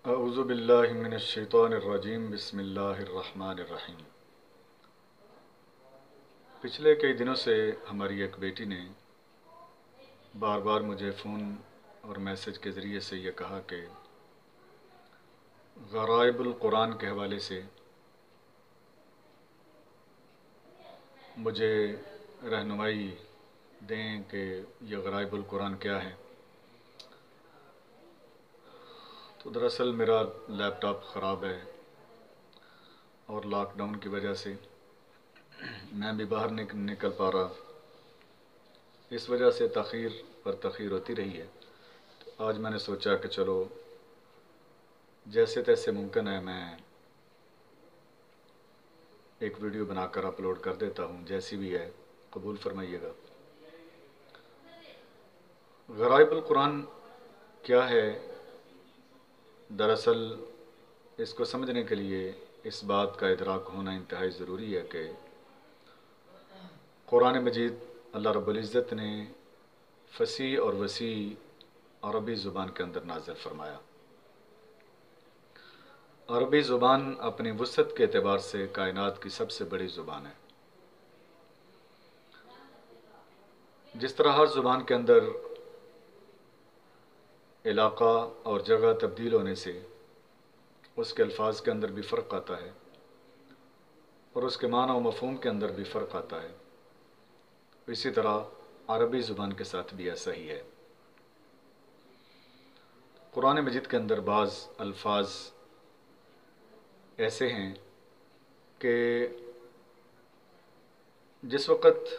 اعوذ باللہ من الشیطان الرجیم بسم اللہ الرحمن الرحیم۔ پچھلے کئی دنوں سے ہماری ایک بیٹی نے بار بار مجھے فون اور میسج کے ذریعے سے یہ کہا کہ غرائب القرآن کے حوالے سے مجھے رہنمائی دیں کہ یہ غرائب القرآن کیا ہے۔ تو دراصل میرا لیپ ٹاپ خراب ہے اور لاک ڈاؤن کی وجہ سے میں بھی باہر نکل پا رہا، اس وجہ سے تاخیر پر تاخیر ہوتی رہی ہے۔ تو آج میں نے سوچا کہ چلو جیسے تیسے ممکن ہے میں ایک ویڈیو بنا کر اپلوڈ کر دیتا ہوں، جیسی بھی ہے قبول فرمائیے گا۔ غرائب القرآن کیا ہے؟ دراصل اس کو سمجھنے کے لیے اس بات کا ادراک ہونا انتہائی ضروری ہے کہ قرآن مجید اللہ رب العزت نے فصیح اور وسیع عربی زبان کے اندر نازل فرمایا۔ عربی زبان اپنی وسعت کے اعتبار سے کائنات کی سب سے بڑی زبان ہے۔ جس طرح ہر زبان کے اندر علاقہ اور جگہ تبدیل ہونے سے اس کے الفاظ کے اندر بھی فرق آتا ہے اور اس کے معنی و مفہوم کے اندر بھی فرق آتا ہے، اسی طرح عربی زبان کے ساتھ بھی ایسا ہی ہے۔ قرآن مجید کے اندر بعض الفاظ ایسے ہیں کہ جس وقت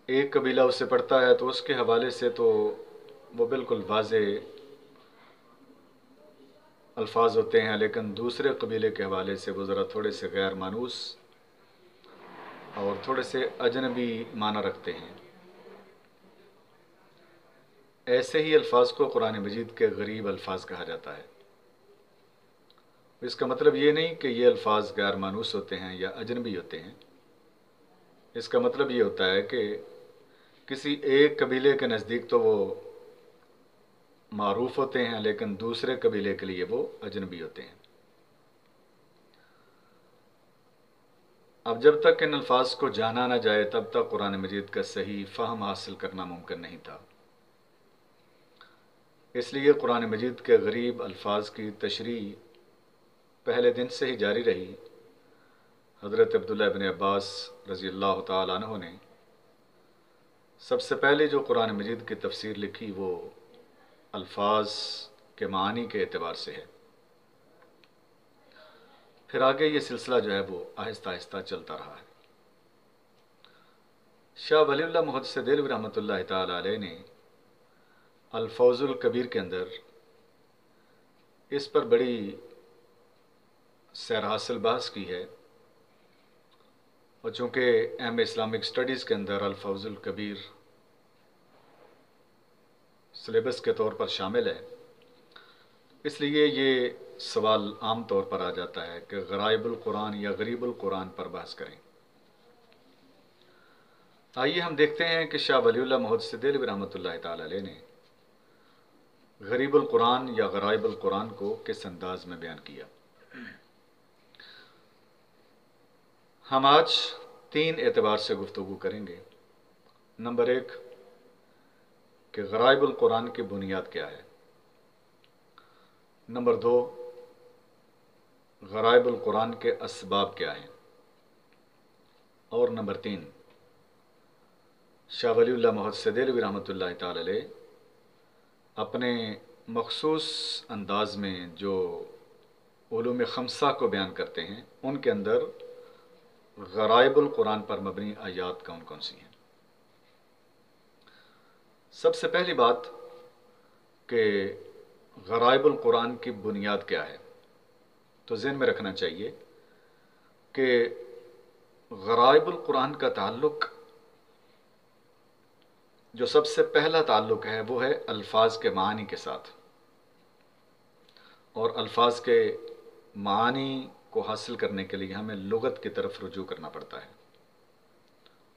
ایک قبیلہ اسے پڑھتا ہے تو اس کے حوالے سے تو وہ بالکل واضح الفاظ ہوتے ہیں، لیکن دوسرے قبیلے کے حوالے سے وہ ذرا تھوڑے سے غیر مانوس اور تھوڑے سے اجنبی معنی رکھتے ہیں۔ ایسے ہی الفاظ کو قرآن مجید کے غریب الفاظ کہا جاتا ہے۔ اس کا مطلب یہ نہیں کہ یہ الفاظ غیر مانوس ہوتے ہیں یا اجنبی ہوتے ہیں، اس کا مطلب یہ ہوتا ہے کہ کسی ایک قبیلے کے نزدیک تو وہ معروف ہوتے ہیں لیکن دوسرے قبیلے کے لیے وہ اجنبی ہوتے ہیں۔ اب جب تک ان الفاظ کو جانا نہ جائے تب تک قرآن مجید کا صحیح فہم حاصل کرنا ممکن نہیں تھا۔ اس لیے قرآن مجید کے غریب الفاظ کی تشریح پہلے دن سے ہی جاری رہی۔ حضرت عبداللہ ابن عباس رضی اللہ تعالیٰ عنہ نے سب سے پہلے جو قرآن مجید کی تفسیر لکھی وہ الفاظ کے معنی کے اعتبار سے ہے، پھر آگے یہ سلسلہ جو ہے وہ آہستہ آہستہ چلتا رہا ہے۔ شاہ ولی اللہ محدث دہلوی رحمۃ اللہ تعالیٰ علیہ نے الفوز الکبیر کے اندر اس پر بڑی سیر حاصل بحث کی ہے، اور چونکہ اہم اسلامک سٹڈیز کے اندر الفوز الکبیر سلیبس کے طور پر شامل ہے، اس لیے یہ سوال عام طور پر آ جاتا ہے کہ غرائب القرآن یا غریب القرآن پر بحث کریں۔ آئیے ہم دیکھتے ہیں کہ شاہ ولی اللہ محدث دہلوی رحمۃ اللہ تعالیٰ علیہ نے غریب القرآن یا غرائب القرآن کو کس انداز میں بیان کیا۔ ہم آج 3 اعتبار سے گفتگو کریں گے۔ نمبر 1 کہ غرائب القرآن کی بنیاد کیا ہے۔ نمبر 2 غرائب القرآن کے اسباب کیا ہیں۔ اور نمبر 3 شاہ ولی اللہ محدث دہلوی رحمۃ اللہ تعالی علیہ اپنے مخصوص انداز میں جو علوم خمسہ کو بیان کرتے ہیں ان کے اندر غرائب القرآن پر مبنی آیات کون کون سی ہیں۔ سب سے پہلی بات کہ غرائب القرآن کی بنیاد کیا ہے، تو ذہن میں رکھنا چاہیے کہ غرائب القرآن کا تعلق جو سب سے پہلا تعلق ہے وہ ہے الفاظ کے معنی کے ساتھ، اور الفاظ کے معنی کو حاصل کرنے کے لیے ہمیں لغت کی طرف رجوع کرنا پڑتا ہے۔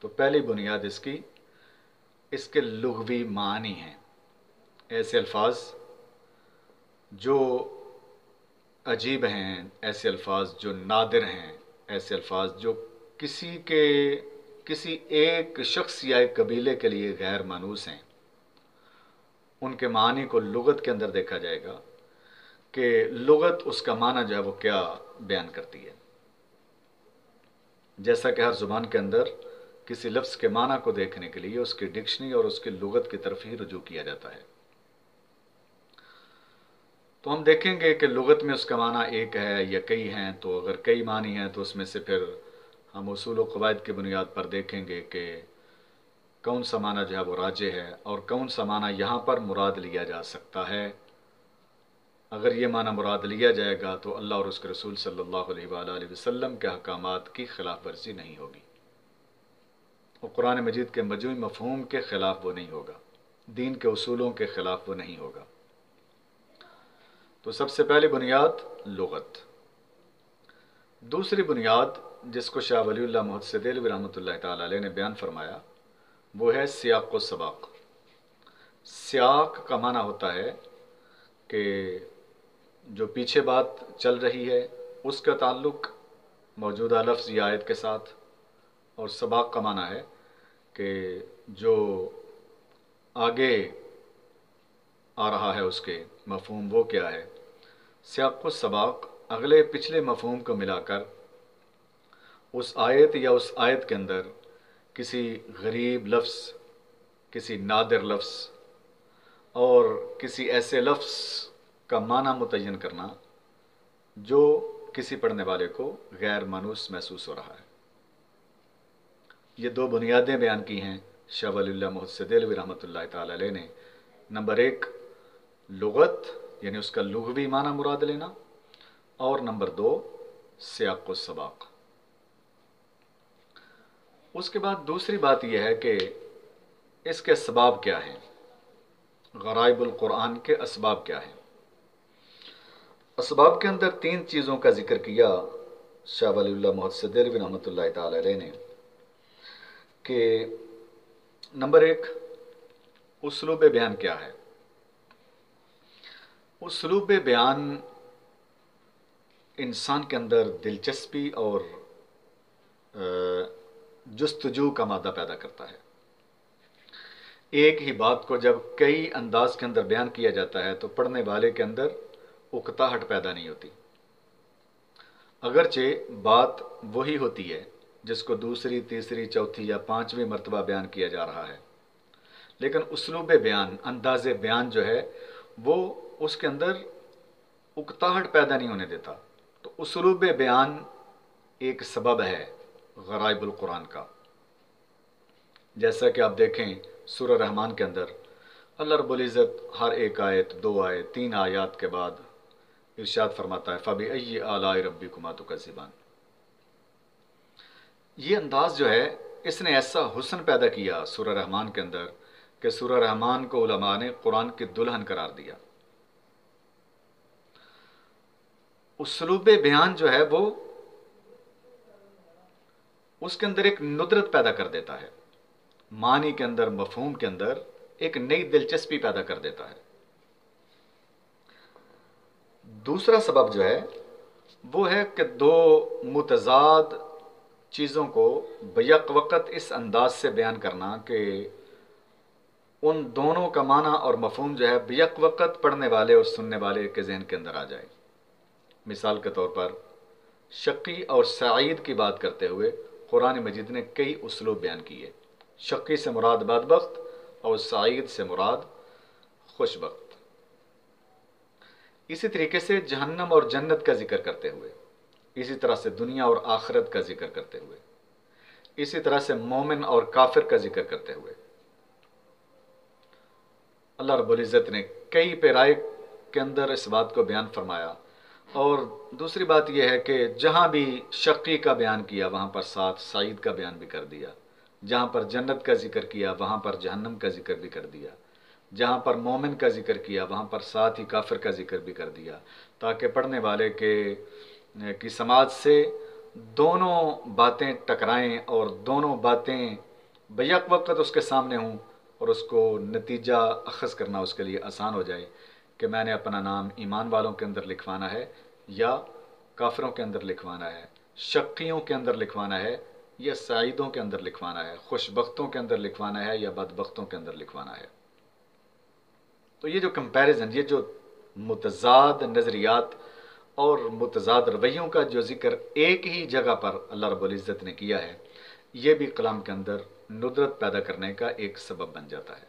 تو پہلی بنیاد اس کے لغوی معنی ہیں۔ ایسے الفاظ جو عجیب ہیں، ایسے الفاظ جو نادر ہیں، ایسے الفاظ جو کسی ایک شخص یا ایک قبیلے کے لیے غیر مانوس ہیں، ان کے معنی کو لغت کے اندر دیکھا جائے گا کہ لغت اس کا معنی جو ہے وہ کیا بیان کرتی ہے. جیسا کہ ہر زبان کے اندر کسی لفظ کے معنی کو دیکھنے کے لیے اس کی ڈکشنری اور اس کی لغت کی طرف ہی رجوع کیا جاتا ہے. تو ہم دیکھیں گے کہ لغت میں اس کا معنی ایک ہے یا کئی ہیں، تو اگر کئی معنی ہیں تو اس میں سے پھر ہم اصول و قواعد کی بنیاد پر دیکھیں گے کہ کون سا معنی جو ہے وہ راجح ہے اور کون سا معنی یہاں پر مراد لیا جا سکتا ہے. اگر یہ معنی مراد لیا جائے گا تو اللہ اور اس کے رسول صلی اللہ علیہ وآلہ وسلم کے احکامات کی خلاف ورزی نہیں ہوگی، اور قرآن مجید کے مجموعی مفہوم کے خلاف وہ نہیں ہوگا، دین کے اصولوں کے خلاف وہ نہیں ہوگا. تو سب سے پہلی بنیاد لغت. دوسری بنیاد جس کو شاہ ولی اللہ محدث دہلوی رحمۃ اللہ تعالی علیہ نے بیان فرمایا وہ ہے سیاق و سباق. سیاق کا معنی ہوتا ہے کہ جو پیچھے بات چل رہی ہے اس کا تعلق موجودہ لفظ یا آیت کے ساتھ، اور سباق کا معنی ہے کہ جو آگے آ رہا ہے اس کے مفہوم وہ کیا ہے. سیاق و سباق اگلے پچھلے مفہوم کو ملا کر اس آیت یا اس آیت کے اندر کسی غریب لفظ، کسی نادر لفظ اور کسی ایسے لفظ کا معنی متعین کرنا جو کسی پڑھنے والے کو غیر مانوس محسوس ہو رہا ہے. یہ دو بنیادیں بیان کی ہیں شاہ ولی اللہ محدث دہلوی رحمۃ اللہ تعالی علیہ نے. نمبر ایک لغت یعنی اس کا لغوی معنی مراد لینا، اور نمبر دو سیاق و سباق. اس کے بعد دوسری بات یہ ہے کہ اس کے اسباب کیا ہیں، غرائب القرآن کے اسباب کیا ہیں. اسباب کے اندر تین چیزوں کا ذکر کیا شاہ ولی اللہ محدث دہلوی رحمۃ اللہ تعالی علیہ نے کہ نمبر ایک اسلوب بیان کیا ہے. اسلوب بیان انسان کے اندر دلچسپی اور جستجو کا مادہ پیدا کرتا ہے. ایک ہی بات کو جب کئی انداز کے اندر بیان کیا جاتا ہے تو پڑھنے والے کے اندر اکتاہٹ پیدا نہیں ہوتی. اگرچہ بات وہی ہوتی ہے جس کو دوسری، تیسری، چوتھی یا پانچویں مرتبہ بیان کیا جا رہا ہے، لیکن اسلوب بیان، انداز بیان جو ہے وہ اس کے اندر اکتاہٹ پیدا نہیں ہونے دیتا. تو اسلوب بیان ایک سبب ہے غرائب القرآن کا. جیسا کہ آپ دیکھیں سورہ رحمان کے اندر اللہ رب العزت ہر ایک آیت، دو آیت، تین آیات کے بعد ارشاد فرماتا ہے فَبِأَيِّ آلَاءِ رَبِّكُمَا تُكَذِّبَانِ. یہ انداز جو ہے اس نے ایسا حسن پیدا کیا سورہ رحمان کے اندر کہ سورہ رحمان کو علماء نے قرآن کی دلہن قرار دیا. اسلوب بیان جو ہے وہ اس کے اندر ایک ندرت پیدا کر دیتا ہے، معنی کے اندر، مفہوم کے اندر ایک نئی دلچسپی پیدا کر دیتا ہے. دوسرا سبب جو ہے وہ ہے کہ دو متضاد چیزوں کو بیک وقت اس انداز سے بیان کرنا کہ ان دونوں کا معنی اور مفہوم جو ہے بیک وقت پڑھنے والے اور سننے والے کے ذہن کے اندر آ جائے. مثال کے طور پر شقی اور سعید کی بات کرتے ہوئے قرآن مجید نے کئی اسلوب بیان کیے. شقی سے مراد بدبخت اور سعید سے مراد خوشبخت. اسی طریقے سے جہنم اور جنت کا ذکر کرتے ہوئے، اسی طرح سے دنیا اور آخرت کا ذکر کرتے ہوئے، اسی طرح سے مومن اور کافر کا ذکر کرتے ہوئے اللہ رب العزت نے کئی پیرائے کے اندر اس بات کو بیان فرمایا. اور دوسری بات یہ ہے کہ جہاں بھی شقی کا بیان کیا وہاں پر ساتھ سعید کا بیان بھی کر دیا، جہاں پر جنت کا ذکر کیا وہاں پر جہنم کا ذکر بھی کر دیا، جہاں پر مومن کا ذکر کیا وہاں پر ساتھ ہی کافر کا ذکر بھی کر دیا، تاکہ پڑھنے والے کی سماعت سے دونوں باتیں ٹکرائیں اور دونوں باتیں بیک وقت اس کے سامنے ہوں اور اس کو نتیجہ اخذ کرنا اس کے لیے آسان ہو جائے کہ میں نے اپنا نام ایمان والوں کے اندر لکھوانا ہے یا کافروں کے اندر لکھوانا ہے، شقیوں کے اندر لکھوانا ہے یا سعیدوں کے اندر لکھوانا ہے، خوش بختوں کے اندر لکھوانا ہے یا بدبختوں کے اندر لکھوانا ہے۔ تو یہ جو کمپیریزن، یہ جو متضاد نظریات اور متضاد رویوں کا جو ذکر ایک ہی جگہ پر اللہ رب العزت نے کیا ہے، یہ بھی کلام کے اندر ندرت پیدا کرنے کا ایک سبب بن جاتا ہے۔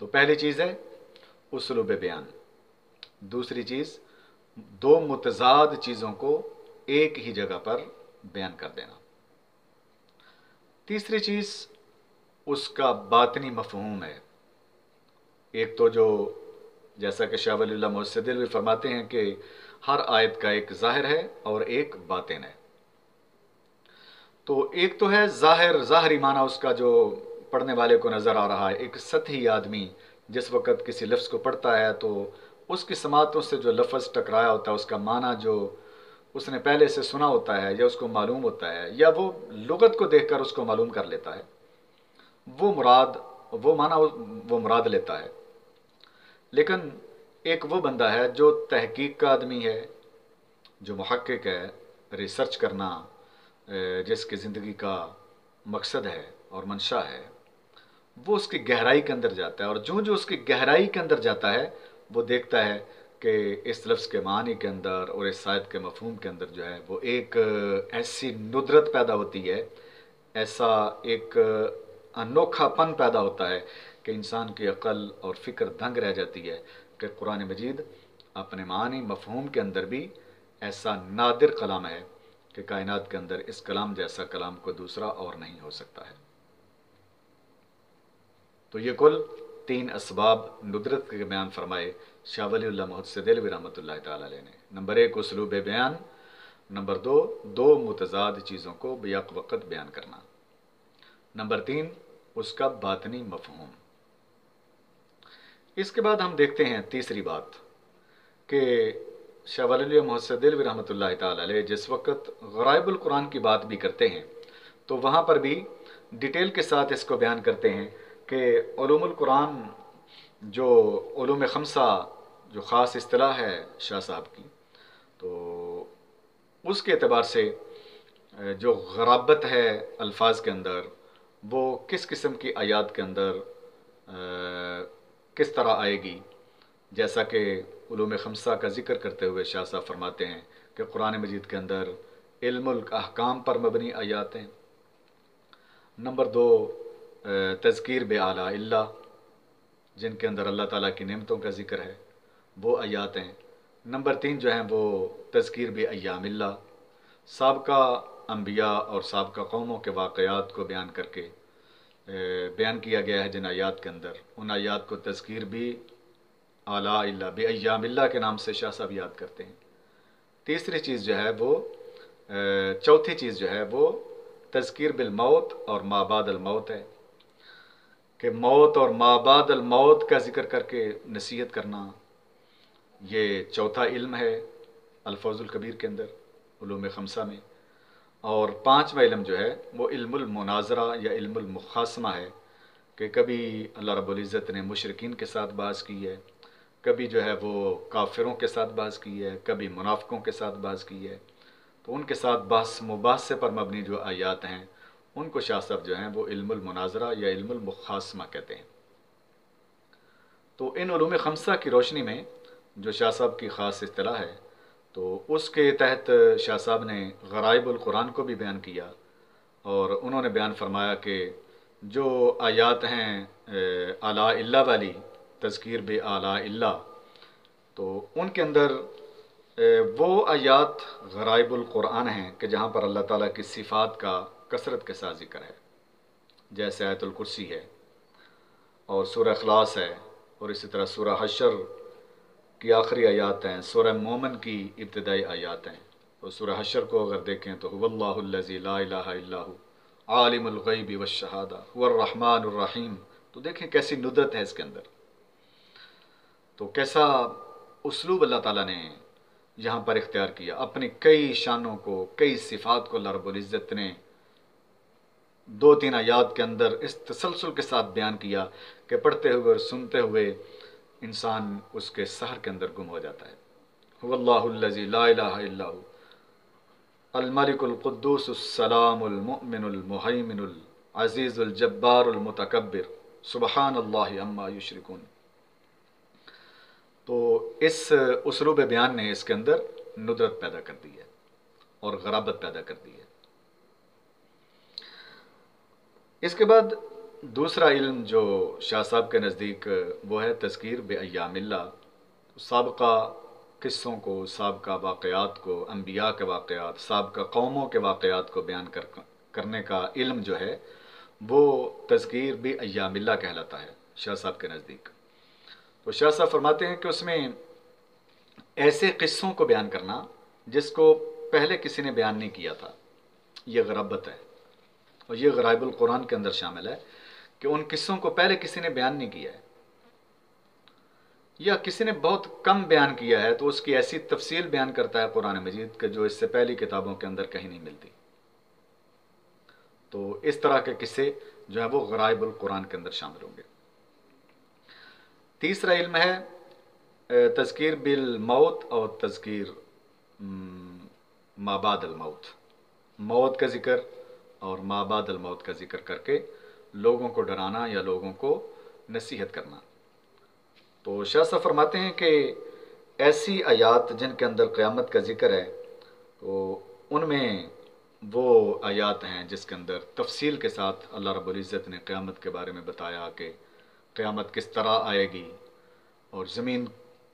تو پہلی چیز ہے اسلوب بیان، دوسری چیز دو متضاد چیزوں کو ایک ہی جگہ پر بیان کر دینا، تیسری چیز اس کا باطنی مفہوم ہے۔ ایک تو جو جیسا کہ شاہ ولی اللہ محدث دہلوی فرماتے ہیں کہ ہر آیت کا ایک ظاہر ہے اور ایک باطن ہے۔ تو ایک تو ہے ظاہری معنی اس کا جو پڑھنے والے کو نظر آ رہا ہے۔ ایک سطحی آدمی جس وقت کسی لفظ کو پڑھتا ہے تو اس کی سماعتوں سے جو لفظ ٹکرایا ہوتا ہے، اس کا معنی جو اس نے پہلے سے سنا ہوتا ہے یا اس کو معلوم ہوتا ہے یا وہ لغت کو دیکھ کر اس کو معلوم کر لیتا ہے، وہ معنی وہ مراد لیتا ہے۔ لیکن ایک وہ بندہ ہے جو تحقیق کا آدمی ہے، جو محقق ہے، ریسرچ کرنا جس کی زندگی کا مقصد ہے اور منشا ہے، وہ اس کی گہرائی کے اندر جاتا ہے، اور جو اس کی گہرائی کے اندر جاتا ہے وہ دیکھتا ہے کہ اس لفظ کے معنی کے اندر اور اس آیت کے مفہوم کے اندر جو ہے وہ ایک ایسی ندرت پیدا ہوتی ہے، ایسا ایک انوکھا پن پیدا ہوتا ہے کہ انسان کی عقل اور فکر دنگ رہ جاتی ہے کہ قرآن مجید اپنے معنی مفہوم کے اندر بھی ایسا نادر کلام ہے کہ کائنات کے اندر اس کلام جیسا کلام کو دوسرا اور نہیں ہو سکتا ہے۔ تو یہ کل 3 اسباب ندرت کے بیان فرمائے شاہ ولی اللہ محدث دہلوی رحمۃ اللہ تعالی علیہ نے۔ نمبر 1 اسلوب بیان، نمبر 2 دو متضاد چیزوں کو بیک وقت بیان کرنا، نمبر 3 اس کا باطنی مفہوم۔ اس کے بعد ہم دیکھتے ہیں تیسری بات کہ شاہ ولی اللہ محدث دہلوی رحمۃ اللہ تعالی علیہ جس وقت غرائب القرآن کی بات بھی کرتے ہیں تو وہاں پر بھی ڈیٹیل کے ساتھ اس کو بیان کرتے ہیں کہ علوم القرآن جو علوم خمسہ جو خاص اصطلاح ہے شاہ صاحب کی، تو اس کے اعتبار سے جو غرابت ہے الفاظ کے اندر وہ کس قسم کی آیات کے اندر کس طرح آئے گی، جیسا کہ علوم خمسہ کا ذکر کرتے ہوئے شاہ صاحب فرماتے ہیں کہ قرآن مجید کے اندر علم الاحکام پر مبنی آیات ہیں، نمبر 2 تذکیر بآلاء اللہ جن کے اندر اللہ تعالیٰ کی نعمتوں کا ذکر ہے وہ آیات ہیں، نمبر 3 جو ہیں وہ تذکیر بایام اللہ، سابقہ انبیاء اور سابقہ قوموں کے واقعات کو بیان کر کے بیان کیا گیا ہے جن آیات کے اندر، ان آیات کو تذکیر بھی آلاء اللہ بایام اللہ کے نام سے شاہ صاحب یاد کرتے ہیں۔ تیسری چیز جو ہے وہ چوتھی چیز جو ہے وہ تذکیر بالموت اور ما بعد الموت ہے کہ موت اور ما بعد الموت کا ذکر کر کے نصیحت کرنا، یہ چوتھا علم ہے الفوز الکبیر کے اندر علوم خمسہ میں۔ اور 5واں علم جو ہے وہ علم المناظرہ یا علم المخاصمہ ہے کہ کبھی اللہ رب العزت نے مشرکین کے ساتھ بحث کی ہے، کبھی جو ہے وہ کافروں کے ساتھ بحث کی ہے، کبھی منافقوں کے ساتھ بحث کی ہے، تو ان کے ساتھ بحث مباحثے پر مبنی جو آیات ہیں ان کو شاہ صاحب جو ہیں وہ علم المناظرہ یا علم المخاصمہ کہتے ہیں۔ تو ان علوم خمسہ کی روشنی میں جو شاہ صاحب کی خاص اصطلاح ہے تو اس کے تحت شاہ صاحب نے غرائب القرآن کو بھی بیان کیا، اور انہوں نے بیان فرمایا کہ جو آیات ہیں آلاء اللہ والی، تذکیر بآلاء اللہ، تو ان کے اندر وہ آیات غرائب القرآن ہیں کہ جہاں پر اللہ تعالیٰ کی صفات کا کثرت کے ساتھ ذکر ہے، جیسے آیت الکرسی ہے اور سورہ اخلاص ہے، اور اسی طرح سورہ حشر کی آخری آیات ہیں، سورہ مومن کی ابتدائی آیات ہیں۔ تو سورہ حشر کو اگر دیکھیں تو هو اللہ الذی لا الہ الا هو عالم الغیب والشہادہ هو الرحمن الرحیم، تو دیکھیں کیسی ندرت ہے اس کے اندر، تو کیسا اسلوب اللہ تعالیٰ نے یہاں پر اختیار کیا، اپنی کئی شانوں کو، کئی صفات کو اللہ رب العزت نے 2-3 آیات کے اندر اس تسلسل کے ساتھ بیان کیا کہ پڑھتے ہوئے اور سنتے ہوئے انسان اس کے سحر کے اندر گم ہو جاتا ہے۔ واللہ الذی لا الہ الا هو الملک القدوس السلام المؤمن المہیمن العزیز الجبار المتکبر سبحان اللہ عما یشرکون۔ تو اس اسلوب بیان نے اس کے اندر ندرت پیدا کر دی ہے اور غرابت پیدا کر دی ہے۔ اس کے بعد دوسرا علم جو شاہ صاحب کے نزدیک وہ ہے تذکیر بایام اللہ، سابقہ قصوں کو، سابقہ واقعات کو، انبیاء کے واقعات، سابقہ قوموں کے واقعات کو بیان کرنے کا علم جو ہے وہ تذکیر بایام اللہ کہلاتا ہے شاہ صاحب کے نزدیک۔ تو شاہ صاحب فرماتے ہیں کہ اس میں ایسے قصوں کو بیان کرنا جس کو پہلے کسی نے بیان نہیں کیا تھا، یہ غرابت ہے، اور یہ غرائب القرآن کے اندر شامل ہے کہ ان قصوں کو پہلے کسی نے بیان نہیں کیا ہے، یا کسی نے بہت کم بیان کیا ہے تو اس کی ایسی تفصیل بیان کرتا ہے قرآن مجید کہ جو اس سے پہلی کتابوں کے اندر کہیں نہیں ملتی۔ تو اس طرح کے قصے جو ہیں وہ غرائب القرآن کے اندر شامل ہوں گے۔ تیسرا علم ہے تذکیر بالموت اور تذکیر ما بعد الموت، موت کا ذکر اور ما بعد الموت کا ذکر کر کے لوگوں کو ڈرانا یا لوگوں کو نصیحت کرنا۔ تو شاہ صاحب فرماتے ہیں کہ ایسی آیات جن کے اندر قیامت کا ذکر ہے تو ان میں وہ آیات ہیں جس کے اندر تفصیل کے ساتھ اللہ رب العزت نے قیامت کے بارے میں بتایا کہ قیامت کس طرح آئے گی، اور زمین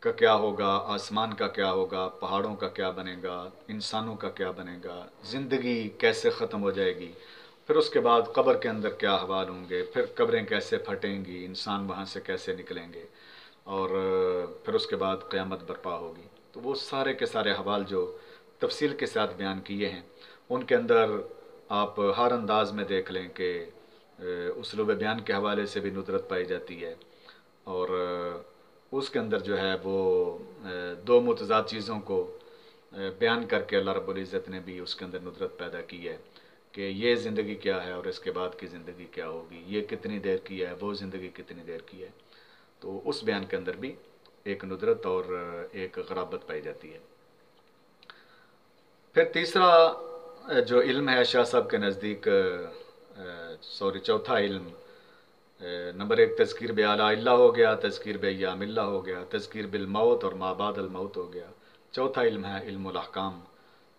کا کیا ہوگا، آسمان کا کیا ہوگا، پہاڑوں کا کیا بنے گا، انسانوں کا کیا بنے گا، زندگی کیسے ختم ہو جائے گی، پھر اس کے بعد قبر کے اندر کیا احوال ہوں گے، پھر قبریں کیسے پھٹیں گی، انسان وہاں سے کیسے نکلیں گے، اور پھر اس کے بعد قیامت برپا ہوگی۔ تو وہ سارے کے سارے احوال جو تفصیل کے ساتھ بیان کیے ہیں ان کے اندر آپ ہر انداز میں دیکھ لیں کہ اسلوب بیان کے حوالے سے بھی ندرت پائی جاتی ہے، اور اس کے اندر جو ہے وہ دو متضاد چیزوں کو بیان کر کے اللہ رب العزت نے بھی اس کے اندر ندرت پیدا کی ہے کہ یہ زندگی کیا ہے اور اس کے بعد کی زندگی کیا ہوگی، یہ کتنی دیر کی ہے، وہ زندگی کتنی دیر کی ہے۔ تو اس بیان کے اندر بھی ایک ندرت اور ایک غرابت پائی جاتی ہے۔ پھر تیسرا جو علم ہے شاہ صاحب کے نزدیک چوتھا علم نمبر 1 تذکیر بآلاء اللہ ہو گیا، تذکیر بایام اللہ ہو گیا، تذکیر بالموت اور ما بعد الموت ہو گیا۔ چوتھا علم ہے علم الاحکام۔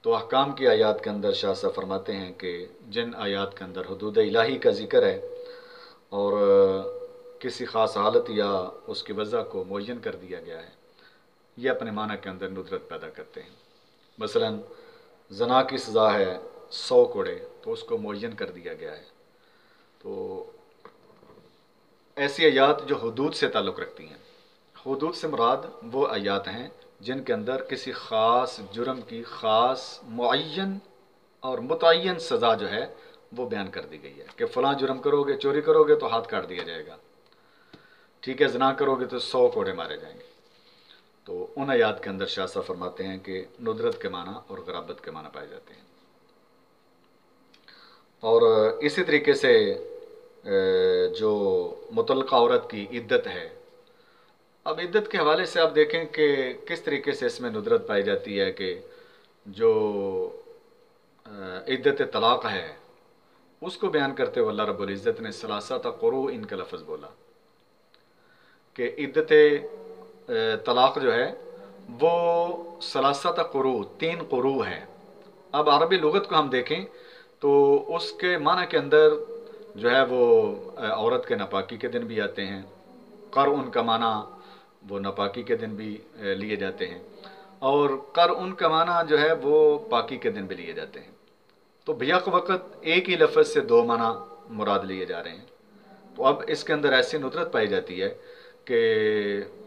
تو احکام کی آیات کے اندر شاہ صاحب فرماتے ہیں کہ جن آیات کے اندر حدود الہی کا ذکر ہے اور کسی خاص حالت یا اس کی وجہ کو معین کر دیا گیا ہے، یہ اپنے معنی کے اندر ندرت پیدا کرتے ہیں۔ مثلا زنا کی سزا ہے 100 کوڑے، تو اس کو معین کر دیا گیا ہے۔ تو ایسی آیات جو حدود سے تعلق رکھتی ہیں، حدود سے مراد وہ آیات ہیں جن کے اندر کسی خاص جرم کی خاص معین اور متعین سزا جو ہے وہ بیان کر دی گئی ہے کہ فلاں جرم کرو گے، چوری کرو گے تو ہاتھ کاٹ دیا جائے گا، ٹھیک ہے، زنا کرو گے تو 100 کوڑے مارے جائیں گے۔ تو ان آیات کے اندر شاہ صاحب فرماتے ہیں کہ ندرت کے معنی اور غرابت کے معنی پائے جاتے ہیں۔ اور اسی طریقے سے جو مطلقہ عورت کی عدت ہے، اب عدت کے حوالے سے آپ دیکھیں کہ کس طریقے سے اس میں ندرت پائی جاتی ہے کہ جو عدت طلاق ہے اس کو بیان کرتے ہوئے اللہ رب العزت نے ثلاثۃ قروء کا لفظ بولا کہ عدت طلاق جو ہے وہ ثلاثۃ قروء 3 قروء ہے۔ اب عربی لغت کو ہم دیکھیں تو اس کے معنی کے اندر جو ہے وہ عورت کے ناپاکی کے دن بھی آتے ہیں، قرء کا معنی وہ ناپاکی کے دن بھی لیے جاتے ہیں، اور قرء کا معنی جو ہے وہ پاکی کے دن بھی لیے جاتے ہیں۔ تو بیک وقت ایک ہی لفظ سے 2 معنی مراد لیے جا رہے ہیں۔ تو اب اس کے اندر ایسی ندرت پائی جاتی ہے کہ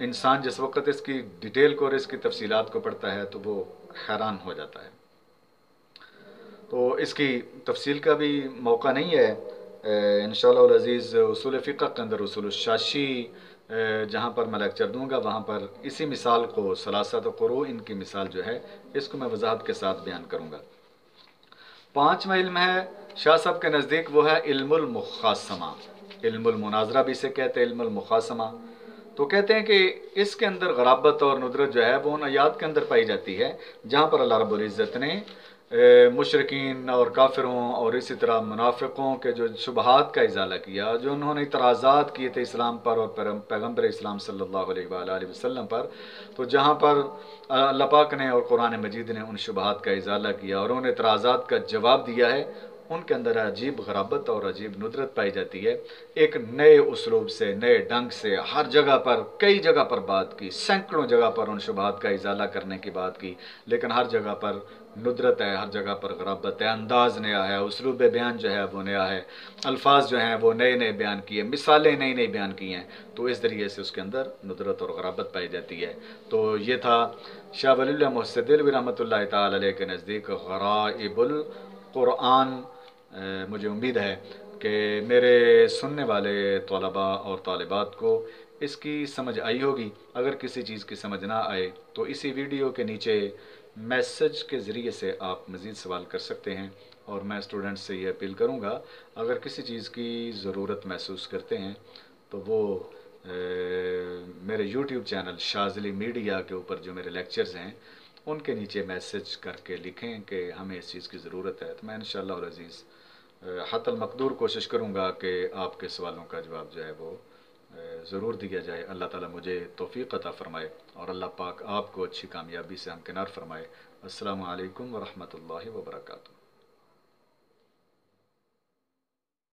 انسان جس وقت اس کی ڈیٹیل کو اور اس کی تفصیلات کو پڑھتا ہے تو وہ حیران ہو جاتا ہے۔ تو اس کی تفصیل کا بھی موقع نہیں ہے، انشاءاللہ العزیز اصول فقہ کے اندر اصول الشاشی جہاں پر میں لیکچر دوں گا وہاں پر اسی مثال کو ثلاثۃ قروء کی مثال جو ہے اس کو میں وضاحت کے ساتھ بیان کروں گا۔ 5واں علم ہے شاہ صاحب کے نزدیک وہ ہے علم المخاصمہ، علم المناظرہ بھی اسے کہتے ہیں، علم المخاصمہ۔ تو کہتے ہیں کہ اس کے اندر غرابت اور ندرت جو ہے وہ ان آیات کے اندر پائی جاتی ہے جہاں پر اللہ رب العزت نے مشرکین اور کافروں اور اسی طرح منافقوں کے جو شبہات کا ازالہ کیا، جو انہوں نے اعتراضات کیے تھے اسلام پر اور پیغمبر اسلام صلی اللہ علیہ وآلہ وسلم پر، تو جہاں پر اللہ پاک نے اور قرآن مجید نے ان شبہات کا ازالہ کیا اور ان اعتراضات کا جواب دیا ہے، ان کے اندر عجیب غرابت اور عجیب ندرت پائی جاتی ہے۔ ایک نئے اسلوب سے، نئے ڈھنگ سے ہر جگہ پر، کئی جگہ پر بات کی، سینکڑوں جگہ پر ان شبہات کا ازالہ کرنے کی بات کی، لیکن ہر جگہ پر ندرت ہے، ہر جگہ پر غرابت ہے، انداز نیا ہے، اسلوب بیان جو ہے وہ نیا ہے، الفاظ جو ہیں وہ نئے نئے بیان کیے، مثالیں نئی نئی بیان کی ہیں، تو اس ذریعے سے اس کے اندر ندرت اور غرابت پائی جاتی ہے۔ تو یہ تھا شاہ ولی اللہ محسن دہلوی رحمۃ اللہ تعالی علیہ کے نزدیک غرائب القرآن۔ مجھے امید ہے کہ میرے سننے والے طلباء اور طالبات کو اس کی سمجھ آئی ہوگی۔ اگر کسی چیز کی سمجھ نہ آئے تو اسی ویڈیو کے نیچے میسج کے ذریعے سے آپ مزید سوال کر سکتے ہیں، اور میں اسٹوڈنٹس سے یہ اپیل کروں گا اگر کسی چیز کی ضرورت محسوس کرتے ہیں تو وہ میرے یوٹیوب چینل شاذلی میڈیا کے اوپر جو میرے لیکچرز ہیں ان کے نیچے میسج کر کے لکھیں کہ ہمیں اس چیز کی ضرورت ہے، تو میں انشاءاللہ العزیز حتی المقدور کوشش کروں گا کہ آپ کے سوالوں کا جواب جو ہے وہ ضرور دیا جائے۔ اللہ تعالیٰ مجھے توفیق عطا فرمائے اور اللہ پاک آپ کو اچھی کامیابی سے ہمکنار فرمائے۔ السلام علیکم ورحمۃ اللہ وبرکاتہ۔